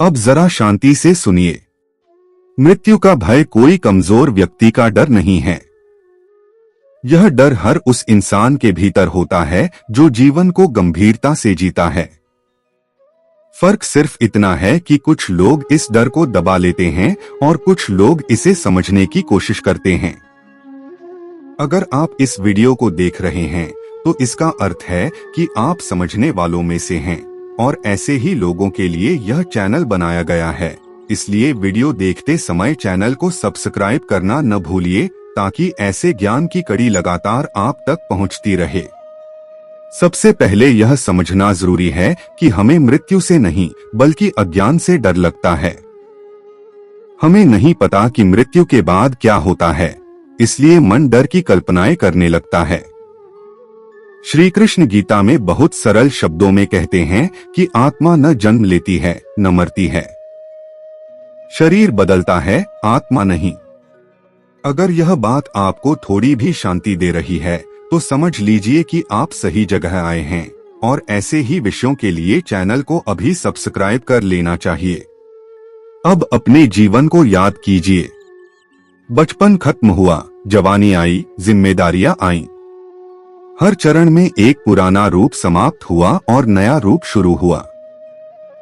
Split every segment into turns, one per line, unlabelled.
अब जरा शांति से सुनिए। मृत्यु का भय कोई कमजोर व्यक्ति का डर नहीं है। यह डर हर उस इंसान के भीतर होता है जो जीवन को गंभीरता से जीता है। फर्क सिर्फ इतना है कि कुछ लोग इस डर को दबा लेते हैं और कुछ लोग इसे समझने की कोशिश करते हैं। अगर आप इस वीडियो को देख रहे हैं तो इसका अर्थ है कि आप समझने वालों में से हैं और ऐसे ही लोगों के लिए यह चैनल बनाया गया है। इसलिए वीडियो देखते समय चैनल को सब्सक्राइब करना न भूलिए ताकि ऐसे ज्ञान की कड़ी लगातार आप तक पहुंचती रहे। सबसे पहले यह समझना जरूरी है कि हमें मृत्यु से नहीं बल्कि अज्ञान से डर लगता है। हमें नहीं पता कि मृत्यु के बाद क्या होता है, इसलिए मन डर की कल्पनाएं करने लगता है। श्री कृष्ण गीता में बहुत सरल शब्दों में कहते हैं कि आत्मा न जन्म लेती है न मरती है। शरीर बदलता है, आत्मा नहीं। अगर यह बात आपको थोड़ी भी शांति दे रही है तो समझ लीजिए कि आप सही जगह आए हैं और ऐसे ही विषयों के लिए चैनल को अभी सब्सक्राइब कर लेना चाहिए। अब अपने जीवन को याद कीजिए। बचपन खत्म हुआ, जवानी आई, जिम्मेदारियां आईं। हर चरण में एक पुराना रूप समाप्त हुआ और नया रूप शुरू हुआ।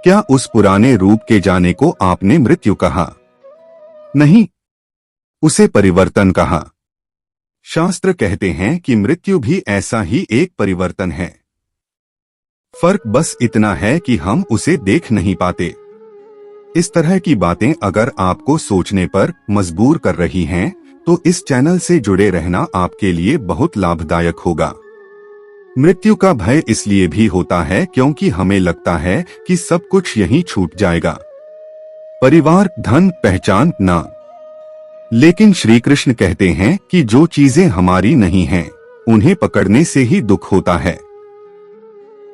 क्या उस पुराने रूप के जाने को आपने मृत्यु कहा? नहीं, उसे परिवर्तन कहा। शास्त्र कहते हैं कि मृत्यु भी ऐसा ही एक परिवर्तन है। फर्क बस इतना है कि हम उसे देख नहीं पाते। इस तरह की बातें अगर आपको सोचने पर मजबूर कर रही हैं, तो इस चैनल से जुड़े रहना आपके लिए बहुत लाभदायक होगा। मृत्यु का भय इसलिए भी होता है क्योंकि हमें लगता है कि सब कुछ यहीं छूट जाएगा, परिवार, धन, पहचान, ना। लेकिन श्री कृष्ण कहते हैं कि जो चीजें हमारी नहीं हैं, उन्हें पकड़ने से ही दुख होता है।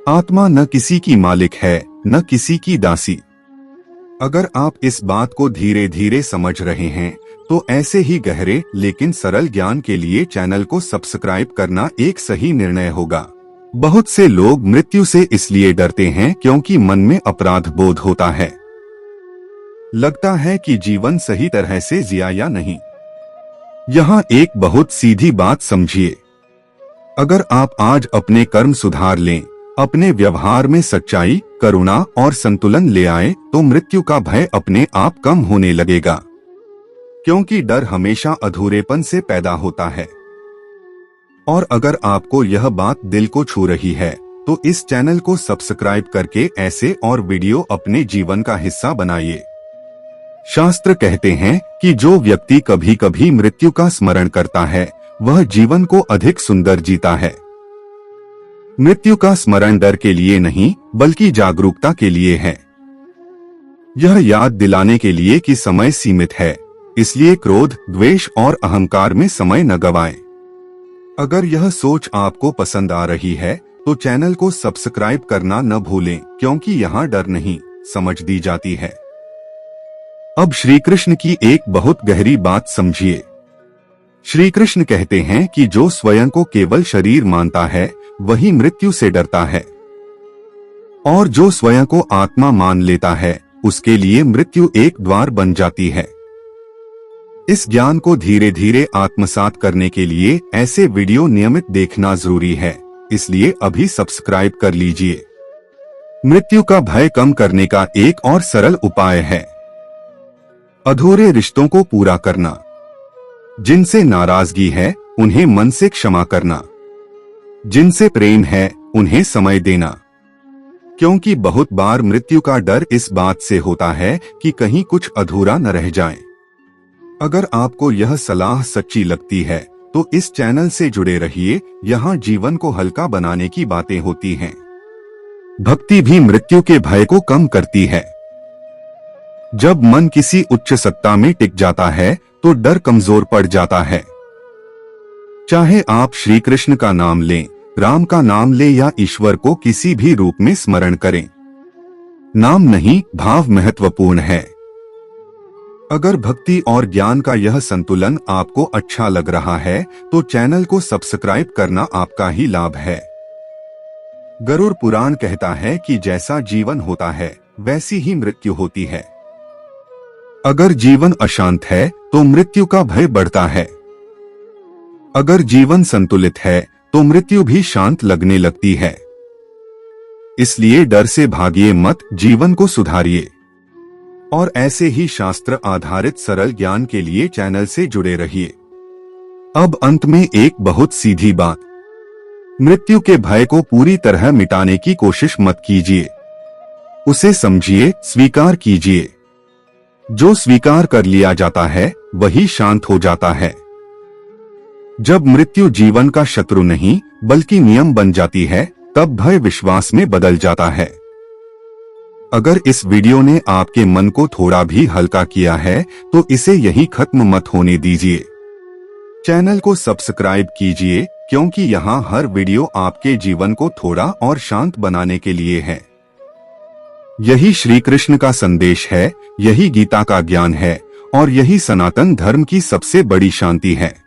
आत्मा न किसी की मालिक है न किसी की दासी। अगर आप इस बात को धीरे धीरे समझ रहे हैं तो ऐसे ही गहरे लेकिन सरल ज्ञान के लिए चैनल को सब्सक्राइब करना एक सही निर्णय होगा। बहुत से लोग मृत्यु से इसलिए डरते हैं क्योंकि मन में अपराध बोध होता है। लगता है कि जीवन सही तरह से जिया या नहीं। यहाँ एक बहुत सीधी बात समझिए। अगर आप आज अपने कर्म सुधार लें, अपने व्यवहार में सच्चाई, करुणा और संतुलन ले आए तो मृत्यु का भय अपने आप कम होने लगेगा। क्योंकि डर हमेशा अधूरेपन से पैदा होता है। और अगर आपको यह बात दिल को छू रही है तो इस चैनल को सब्सक्राइब करके ऐसे और वीडियो अपने जीवन का हिस्सा बनाइए। शास्त्र कहते हैं कि जो व्यक्ति कभी कभी मृत्यु का स्मरण करता है वह जीवन को अधिक सुंदर जीता है। मृत्यु का स्मरण डर के लिए नहीं बल्कि जागरूकता के लिए है। यह याद दिलाने के लिए कि समय सीमित है, इसलिए क्रोध, द्वेष और अहंकार में समय न गवाएं। अगर यह सोच आपको पसंद आ रही है तो चैनल को सब्सक्राइब करना न भूलें क्योंकि यहाँ डर नहीं, समझ दी जाती है। अब श्री कृष्ण की एक बहुत गहरी बात समझिए। श्री कृष्ण कहते हैं कि जो स्वयं को केवल शरीर मानता है वही मृत्यु से डरता है, और जो स्वयं को आत्मा मान लेता है उसके लिए मृत्यु एक द्वार बन जाती है। इस ज्ञान को धीरे धीरे आत्मसात करने के लिए ऐसे वीडियो नियमित देखना जरूरी है, इसलिए अभी सब्सक्राइब कर लीजिए। मृत्यु का भय कम करने का एक और सरल उपाय है अधूरे रिश्तों को पूरा करना। जिनसे नाराजगी है उन्हें मन से क्षमा करना, जिनसे प्रेम है उन्हें समय देना। क्योंकि बहुत बार मृत्यु का डर इस बात से होता है कि कहीं कुछ अधूरा न रह जाए। अगर आपको यह सलाह सच्ची लगती है तो इस चैनल से जुड़े रहिए। यहाँ जीवन को हल्का बनाने की बातें होती हैं। भक्ति भी मृत्यु के भय को कम करती है। जब मन किसी उच्च सत्ता में टिक जाता है तो डर कमजोर पड़ जाता है। चाहे आप श्री कृष्ण का नाम लें, राम का नाम लें या ईश्वर को किसी भी रूप में स्मरण करें, नाम नहीं भाव महत्वपूर्ण है। अगर भक्ति और ज्ञान का यह संतुलन आपको अच्छा लग रहा है तो चैनल को सब्सक्राइब करना आपका ही लाभ है। गरुड़ पुराण कहता है कि जैसा जीवन होता है वैसी ही मृत्यु होती है। अगर जीवन अशांत है तो मृत्यु का भय बढ़ता है। अगर जीवन संतुलित है तो मृत्यु भी शांत लगने लगती है। इसलिए डर से भागिए मत, जीवन को सुधारिए। और ऐसे ही शास्त्र आधारित सरल ज्ञान के लिए चैनल से जुड़े रहिए। अब अंत में एक बहुत सीधी बात, मृत्यु के भय को पूरी तरह मिटाने की कोशिश मत कीजिए। उसे समझिए, स्वीकार कीजिए। जो स्वीकार कर लिया जाता है वही शांत हो जाता है। जब मृत्यु जीवन का शत्रु नहीं बल्कि नियम बन जाती है, तब भय विश्वास में बदल जाता है। अगर इस वीडियो ने आपके मन को थोड़ा भी हल्का किया है तो इसे यहीं खत्म मत होने दीजिए। चैनल को सब्सक्राइब कीजिए, क्योंकि यहाँ हर वीडियो आपके जीवन को थोड़ा और शांत बनाने के लिए है। यही श्री कृष्ण का संदेश है, यही गीता का ज्ञान है और यही सनातन धर्म की सबसे बड़ी शांति है।